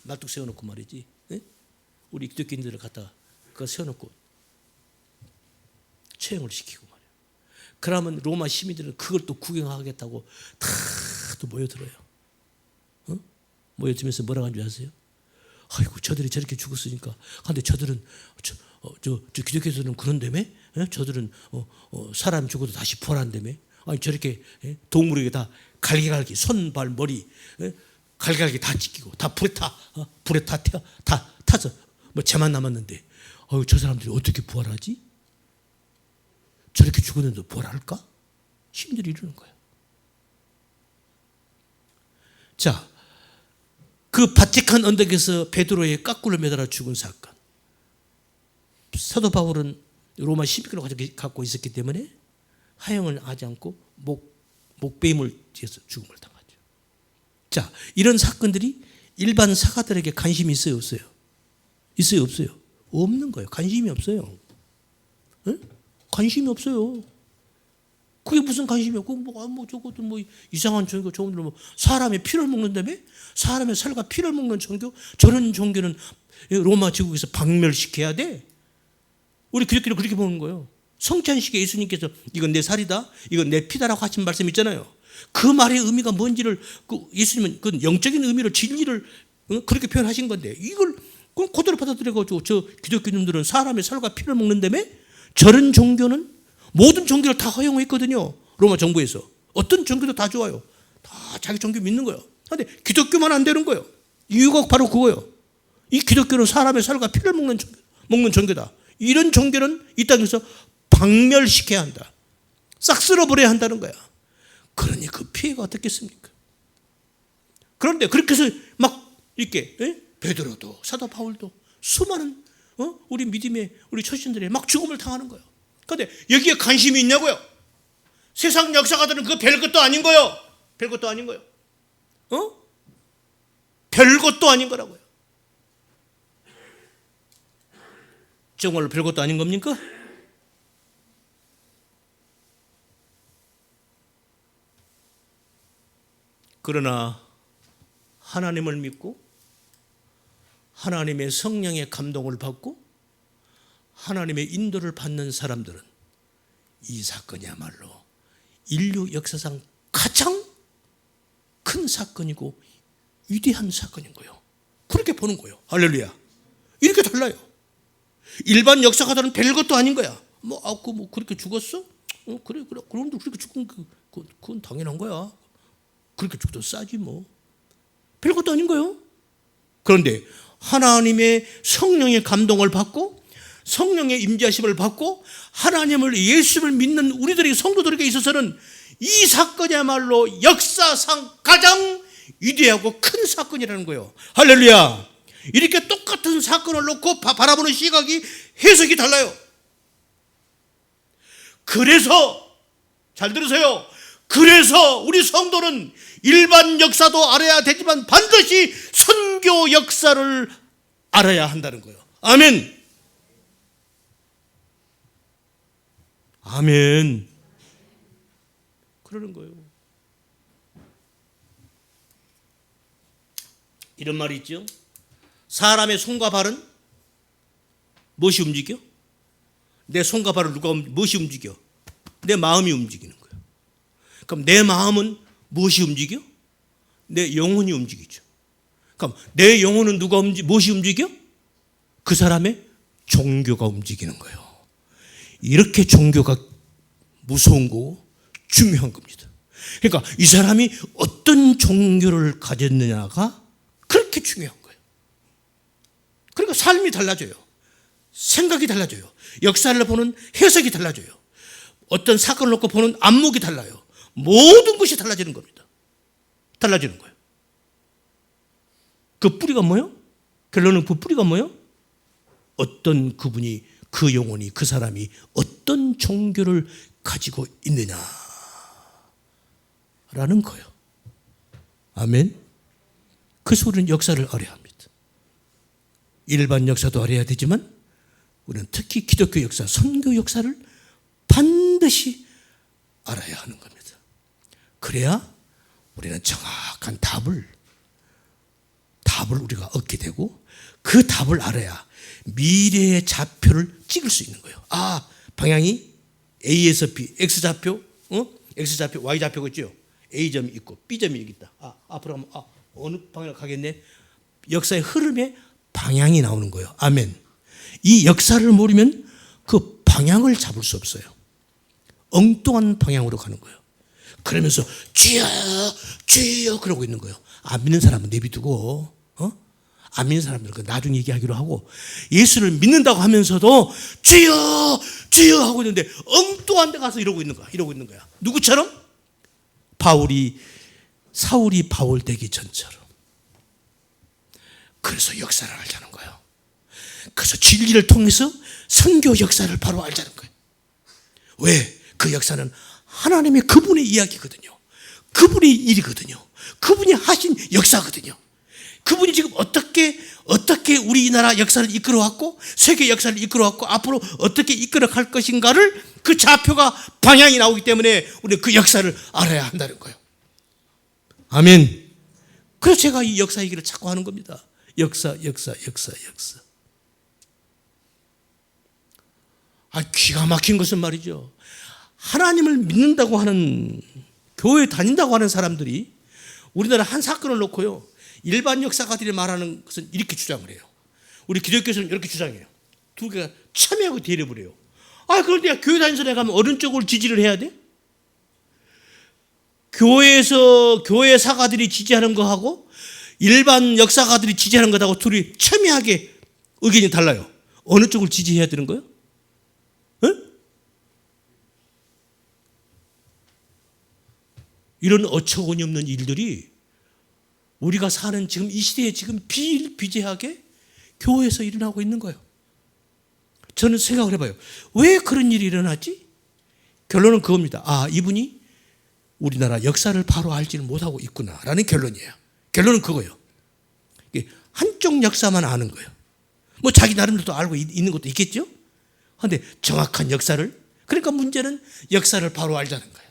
말뚝 세워놓고 말이지. 우리 기독교인들을 갖다가 그거 세워놓고 처형을 시키고 말이야. 그러면 로마 시민들은 그걸 또 구경하겠다고 다 또 모여들어요. 모여들면서 뭐라고 하는 줄 아세요? 아이고 저들이 저렇게 죽었으니까. 근데 저들은 저 기독교에서는 그런다며? 저들은 사람 죽어도 다시 부활한다며? 아니 저렇게 동물에게 다 갈기갈기 손, 발, 머리 갈기갈기 다 찢기고 다 불에 타서 뭐 죄만 남았는데 저 사람들이 어떻게 부활하지? 저렇게 죽었는데 부활할까? 시민들이 이러는 거예요. 자, 그 바티칸 언덕에서 베드로의 까꿀로 매달아 죽은 사건. 사도 바울은 로마 시민권을 갖고 있었기 때문에 하형을 하지 않고 목베임을 뒤에서 죽음을 당하죠. 자, 이런 사건들이 일반 사가들에게 관심이 있어요, 없어요? 있어요, 없어요? 없는 거예요. 관심이 없어요. 관심이 없어요. 그게 무슨 관심이야? 저것도 이상한 종교, 저것들 사람의 피를 먹는다며? 사람의 살과 피를 먹는 종교? 저런 종교는 로마 제국에서 박멸시켜야 돼. 우리 기독교를 그렇게 보는 거예요. 성찬식에 예수님께서 이건 내 살이다, 이건 내 피다라고 하신 말씀 있잖아요. 그 말의 의미가 뭔지를 예수님은 그 영적인 의미로 진리를 그렇게 표현하신 건데 이걸 그대로 받아들여가지고 저 기독교인들은 사람의 살과 피를 먹는다며? 저런 종교는 모든 종교를 다 허용했거든요. 로마 정부에서. 어떤 종교도 다 좋아요. 다 자기 종교 믿는 거예요. 그런데 기독교만 안 되는 거예요. 이유가 바로 그거예요. 이 기독교는 사람의 살과 피를 먹는 종교다. 이런 종교는 이 땅에서 박멸시켜야 한다. 싹 쓸어버려야 한다는 거야. 그러니 그 피해가 어떻겠습니까? 그런데 그렇게 해서 막 이렇게 베드로도 사도 바울도 수많은 우리 믿음의 우리 초신들이 막 죽음을 당하는 거예요. 그런데 여기에 관심이 있냐고요? 세상 역사가들은 그거 별것도 아닌 거예요. 별것도 아닌 거예요. 별것도 아닌 거라고요. 정말로 별것도 아닌 겁니까? 그러나 하나님을 믿고 하나님의 성령의 감동을 받고 하나님의 인도를 받는 사람들은 이 사건이야말로 인류 역사상 가장 큰 사건이고 위대한 사건인 거예요. 그렇게 보는 거예요. 할렐루야. 이렇게 달라요. 일반 역사가들은 별것도 아닌 거야. 그렇게 죽었어? 그래. 그런데 그렇게 죽은 그건 당연한 거야. 그렇게 죽도 싸지 뭐. 별것도 아닌 거예요. 그런데 하나님의 성령의 감동을 받고 성령의 임재하심을 받고 하나님을 예수를 믿는 우리들의 성도들에게 있어서는 이 사건이야말로 역사상 가장 위대하고 큰 사건이라는 거예요. 할렐루야. 이렇게 똑같은 사건을 놓고 바라보는 시각이 해석이 달라요. 그래서 잘 들으세요. 그래서 우리 성도는 일반 역사도 알아야 되지만 반드시 선교 역사를 알아야 한다는 거예요. 아멘. 아멘. 그러는 거예요. 이런 말이 있죠. 사람의 손과 발은 무엇이 움직여? 내 손과 발을 무엇이 움직여? 내 마음이 움직이는 거예요. 그럼 내 마음은 무엇이 움직여? 내 영혼이 움직이죠. 그럼 내 영혼은 무엇이 움직여? 그 사람의 종교가 움직이는 거예요. 이렇게 종교가 무서운 거고 중요한 겁니다. 그러니까 이 사람이 어떤 종교를 가졌느냐가 그렇게 중요한 거예요. 그러니까 삶이 달라져요. 생각이 달라져요. 역사를 보는 해석이 달라져요. 어떤 사건을 놓고 보는 안목이 달라요. 모든 것이 달라지는 겁니다. 달라지는 거예요. 그 뿌리가 뭐예요? 결론은 그 뿌리가 뭐예요? 어떤 그분이, 그 영혼이, 그 사람이 어떤 종교를 가지고 있느냐라는 거예요. 아멘. 그래서 우리는 역사를 알아야 합니다. 일반 역사도 알아야 되지만 우리는 특히 기독교 역사, 선교 역사를 반드시 알아야 하는 겁니다. 그래야 우리는 정확한 답을 우리가 얻게 되고 그 답을 알아야 미래의 좌표를 찍을 수 있는 거예요. 방향이 A에서 B, X좌표, X좌표, Y좌표가 있죠. A점이 있고 B점이 여기 있다. 앞으로 가면 어느 방향으로 가겠네. 역사의 흐름에 방향이 나오는 거예요. 아멘. 이 역사를 모르면 그 방향을 잡을 수 없어요. 엉뚱한 방향으로 가는 거예요. 그러면서 주여 주여 그러고 있는 거예요. 안 믿는 사람은 내비두고 안 믿는 사람들은 나중에 얘기하기로 하고 예수를 믿는다고 하면서도 주여 주여 하고 있는데 엉뚱한 데 가서 이러고 있는 거야. 누구처럼? 사울이 바울 되기 전처럼. 그래서 역사를 알자는 거예요. 그래서 진리를 통해서 선교 역사를 바로 알자는 거예요. 왜? 그 역사는 하나님의 그분의 이야기거든요. 그분의 일이거든요. 그분이 하신 역사거든요. 그분이 지금 어떻게 우리나라 역사를 이끌어왔고 세계 역사를 이끌어왔고 앞으로 어떻게 이끌어갈 것인가를 그 좌표가 방향이 나오기 때문에 우리는 그 역사를 알아야 한다는 거예요. 아멘. 그래서 제가 이 역사 얘기를 자꾸 하는 겁니다. 역사. 기가 막힌 것은 말이죠. 하나님을 믿는다고 하는 교회 다닌다고 하는 사람들이 우리나라 한 사건을 놓고요. 일반 역사가들이 말하는 것은 이렇게 주장을 해요. 우리 기독교에서는 이렇게 주장해요. 두 개가 첨예하고 대립을 해요. 그런데 교회 다니면서 내가 가면 어느 쪽을 지지를 해야 돼? 교회에서 교회 사가들이 지지하는 거하고 일반 역사가들이 지지하는 것하고 둘이 첨예하게 의견이 달라요. 어느 쪽을 지지해야 되는 거예요? 이런 어처구니 없는 일들이 우리가 사는 지금 이 시대에 지금 비일비재하게 교회에서 일어나고 있는 거예요. 저는 생각을 해봐요. 왜 그런 일이 일어나지? 결론은 그겁니다. 이분이 우리나라 역사를 바로 알지는 못하고 있구나라는 결론이에요. 결론은 그거예요. 한쪽 역사만 아는 거예요. 자기 나름대로 알고 있는 것도 있겠죠? 그런데 정확한 역사를, 그러니까 문제는 역사를 바로 알자는 거예요.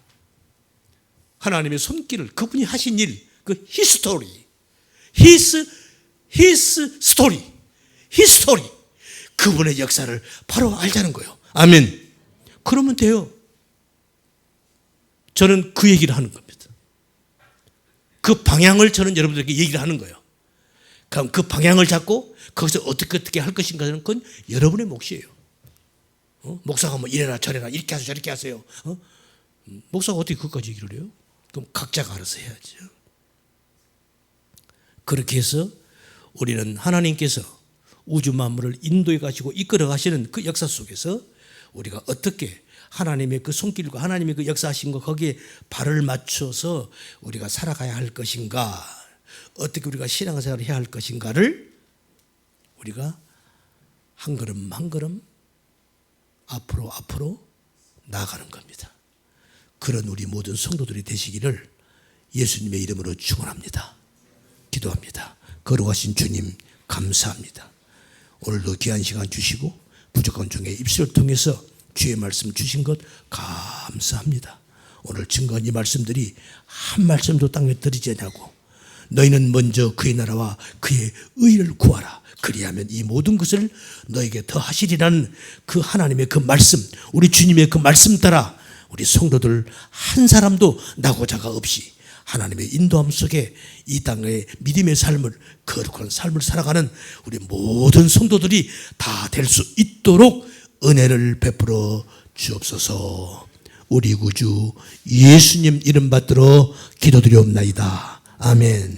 하나님의 손길을, 그분이 하신 일, 그 히스토리, his story, history, 그분의 역사를 바로 알자는 거예요. 아멘. 그러면 돼요. 저는 그 얘기를 하는 겁니다. 그 방향을 저는 여러분들에게 얘기를 하는 거예요. 그럼 그 방향을 잡고 거기서 어떻게 할 것인가는 그건 여러분의 몫이에요. 목사가 뭐 이래라 저래라 이렇게 하세요 저렇게 하세요. 목사가 어떻게 그것까지 얘기를 해요? 그럼 각자가 알아서 해야죠. 그렇게 해서 우리는 하나님께서 우주 만물을 인도해 가시고 이끌어 가시는 그 역사 속에서 우리가 어떻게 하나님의 그 손길과 하나님의 그 역사하신 것 거기에 발을 맞춰서 우리가 살아가야 할 것인가, 어떻게 우리가 신앙생활을 해야 할 것인가를 우리가 한 걸음 한 걸음 앞으로 나아가는 겁니다. 그런 우리 모든 성도들이 되시기를 예수님의 이름으로 축원합니다. 기도합니다. 거룩하신 주님 감사합니다. 오늘도 귀한 시간 주시고 부족한 중에 입술을 통해서 주의 말씀 주신 것 감사합니다. 오늘 증거한 이 말씀들이 한 말씀도 땅에 들이지 않냐고, 너희는 먼저 그의 나라와 그의 의를 구하라. 그리하면 이 모든 것을 너에게 더 하시리라는 그 하나님의 그 말씀, 우리 주님의 그 말씀 따라 우리 성도들 한 사람도 나고자가 없이 하나님의 인도함 속에 이 땅의 믿음의 삶을, 거룩한 삶을 살아가는 우리 모든 성도들이 다 될 수 있도록 은혜를 베풀어 주옵소서. 우리 구주 예수님 이름 받들어 기도드리옵나이다. 아멘.